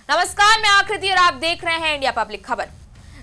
नमस्कार, मैं आकृति और आप देख रहे हैं इंडिया पब्लिक खबर।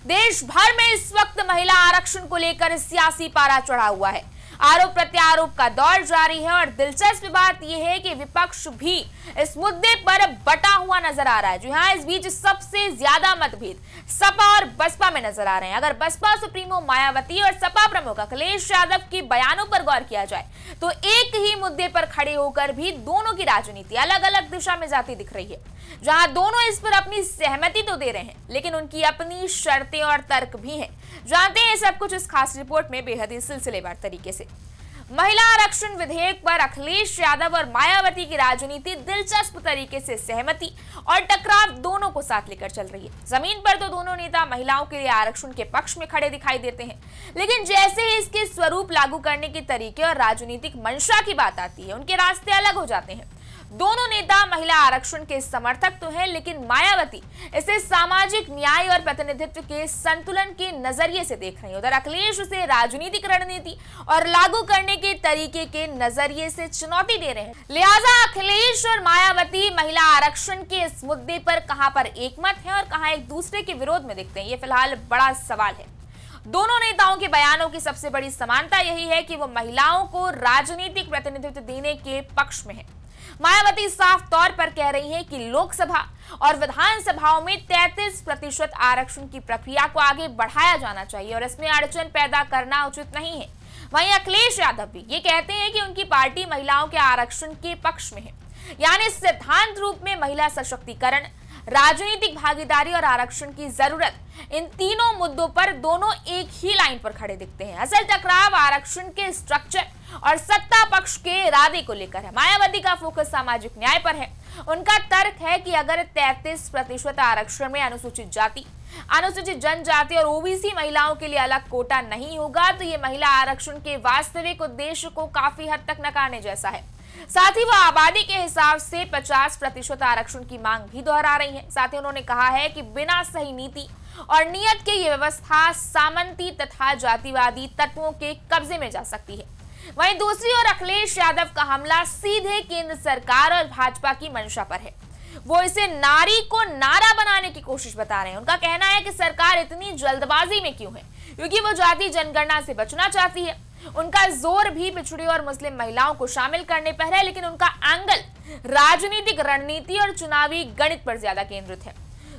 देश भर में इस वक्त महिला आरक्षण को लेकर सियासी पारा चढ़ा हुआ है। आरोप प्रत्यारोप का दौर जारी है और दिलचस्प बात यह है कि विपक्ष भी इस मुद्दे पर बटा हुआ नजर आ रहा है। जी हां, इस बीच सबसे ज्यादा मतभेद सपा और बसपा में नजर आ रहे हैं। अगर बसपा सुप्रीमो मायावती और सपा प्रमुख अखिलेश यादव के बयानों पर गौर किया जाए तो एक ही मुद्दे पर खड़े होकर भी दोनों की राजनीति अलग अलग दिशा में जाती दिख रही है। जहां दोनों इस पर अपनी सहमति तो दे रहे हैं, लेकिन उनकी अपनी शर्तें और तर्क भी हैं। जानते हैं सब कुछ इस खास रिपोर्ट में बेहद ही सिलसिलेवार तरीके से। महिला आरक्षण विधेयक पर अखिलेश यादव और मायावती की राजनीति दिलचस्प तरीके से सहमति और टकराव दोनों को साथ लेकर चल रही है। जमीन पर तो दोनों नेता महिलाओं के लिए आरक्षण के पक्ष में खड़े दिखाई देते हैं, लेकिन जैसे ही इसके स्वरूप लागू करने के तरीके और राजनीतिक मंशा की बात आती है, उनके रास्ते अलग हो जाते हैं। दोनों नेता महिला आरक्षण के समर्थक तो हैं, लेकिन मायावती इसे सामाजिक न्याय और प्रतिनिधित्व के संतुलन के नजरिए से देख रही है। उधर अखिलेश उसे राजनीतिक रणनीति और लागू करने के तरीके के नजरिए से चुनौती दे रहे हैं। लिहाजा अखिलेश और मायावती महिला आरक्षण के इस मुद्दे पर कहां पर एकमत है और कहां एक दूसरे के विरोध में दिखते हैं, ये फिलहाल बड़ा सवाल है। दोनों नेताओं के बयानों की सबसे बड़ी समानता यही है कि वो महिलाओं को राजनीतिक प्रतिनिधित्व देने के पक्ष में है। मायावती साफ तौर पर कह रही है कि लोकसभा और विधानसभाओं में 33% आरक्षण की प्रक्रिया को आगे बढ़ाया जाना चाहिए और इसमें अड़चन पैदा करना उचित नहीं है। वहीं अखिलेश यादव भी ये कहते हैं कि उनकी पार्टी महिलाओं के आरक्षण के पक्ष में है, यानी सिद्धांत रूप में महिला सशक्तिकरण, राजनीतिक भागीदारी और आरक्षण की जरूरत, इन तीनों मुद्दों पर दोनों एक ही लाइन पर खड़े दिखते हैं। असल टकराव आरक्षण के स्ट्रक्चर और सत्ता पक्ष के इरादे को लेकर है। मायावती का फोकस सामाजिक न्याय पर है। उनका तर्क है कि अगर 33% आरक्षण में अनुसूचित जाति, अनुसूचित जनजाति और ओबीसी महिलाओं के लिए अलग कोटा नहीं होगा तो ये महिला आरक्षण के वास्तविक उद्देश्य को काफी हद तक नकारने जैसा है। साथ ही वह आबादी के हिसाब से 50% आरक्षण की मांग भी दोहरा रही है। साथ ही उन्होंने कहा है कि बिना सही नीति और नियत के ये व्यवस्था सामंती तथा जातिवादी तत्वों के कब्जे में जा सकती है। वहीं दूसरी ओर अखिलेश यादव का हमला सीधे केंद्र सरकार और भाजपा की मंशा पर है। वो इसे नारी को नारा बनाने की कोशिश बता रहे हैं। उनका कहना है कि सरकार इतनी जल्दबाजी में क्यों है, क्योंकि वो जाति जनगणना से बचना चाहती है। उनका जोर भी पिछड़ी और मुस्लिम महिलाओं को शामिल करने पर है, लेकिन उनका एंगल राजनीतिक रणनीति और चुनावी गणित पर ज्यादा केंद्रित है।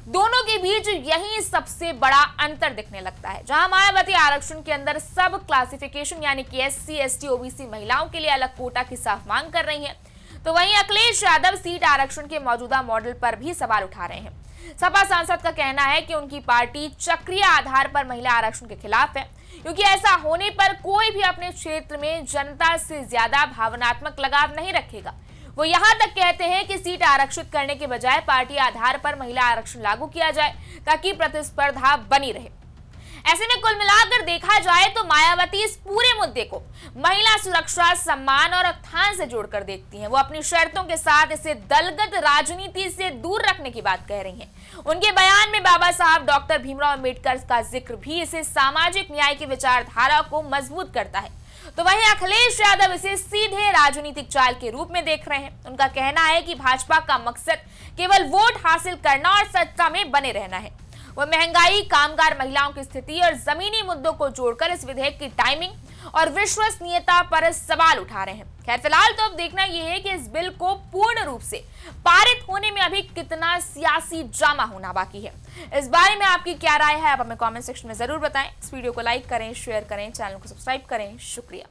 दोनों के बीच यही सबसे बड़ा अंतर दिखने लगता है। जहां मायावती आरक्षण के अंदर सब क्लासिफिकेशन यानी कि एससी, एसटी, ओबीसी महिलाओं के लिए अलग कोटा की साफ मांग कर रही हैं, तो वहीं अखिलेश यादव सीट आरक्षण के मौजूदा मॉडल पर भी सवाल उठा रहे हैं। सपा सांसद का कहना है कि उनकी पार्टी चक्रीय आधार पर महिला आरक्षण के खिलाफ है, क्योंकि ऐसा होने पर कोई भी अपने क्षेत्र में जनता से ज्यादा भावनात्मक लगाव नहीं रखेगा। वो यहाँ तक कहते हैं कि सीट आरक्षित करने के बजाय पार्टी आधार पर महिला आरक्षण लागू किया जाए ताकि प्रतिस्पर्धा बनी रहे। ऐसे में कुल मिलाकर देखा जाए तो मायावती इस पूरे मुद्दे को महिला सुरक्षा, सम्मान और उत्थान से जोड़कर देखती हैं। वो अपनी शर्तों के साथ इसे दलगत राजनीति से दूर रखने की बात कह रही हैं। उनके बयान में बाबा साहब डॉक्टर भीमराव अंबेडकर का जिक्र भी इसे सामाजिक न्याय की विचारधारा को मजबूत करता है। तो वहीं अखिलेश यादव इसे सीधे राजनीतिक चाल के रूप में देख रहे हैं। उनका कहना है कि भाजपा का मकसद केवल वोट हासिल करना और सत्ता में बने रहना है। वो महंगाई, कामगार महिलाओं की स्थिति और जमीनी मुद्दों को जोड़कर इस विधेयक की टाइमिंग और विश्वसनीयता पर सवाल उठा रहे हैं। खैर, फिलहाल तो अब देखना यह है कि इस बिल को पूर्ण रूप से पारित होने में अभी कितना सियासी ड्रामा होना बाकी है। इस बारे में आपकी क्या राय है, आप हमें कमेंट सेक्शन में जरूर बताएं। इस वीडियो को लाइक करें, शेयर करें, चैनल को सब्सक्राइब करें। शुक्रिया।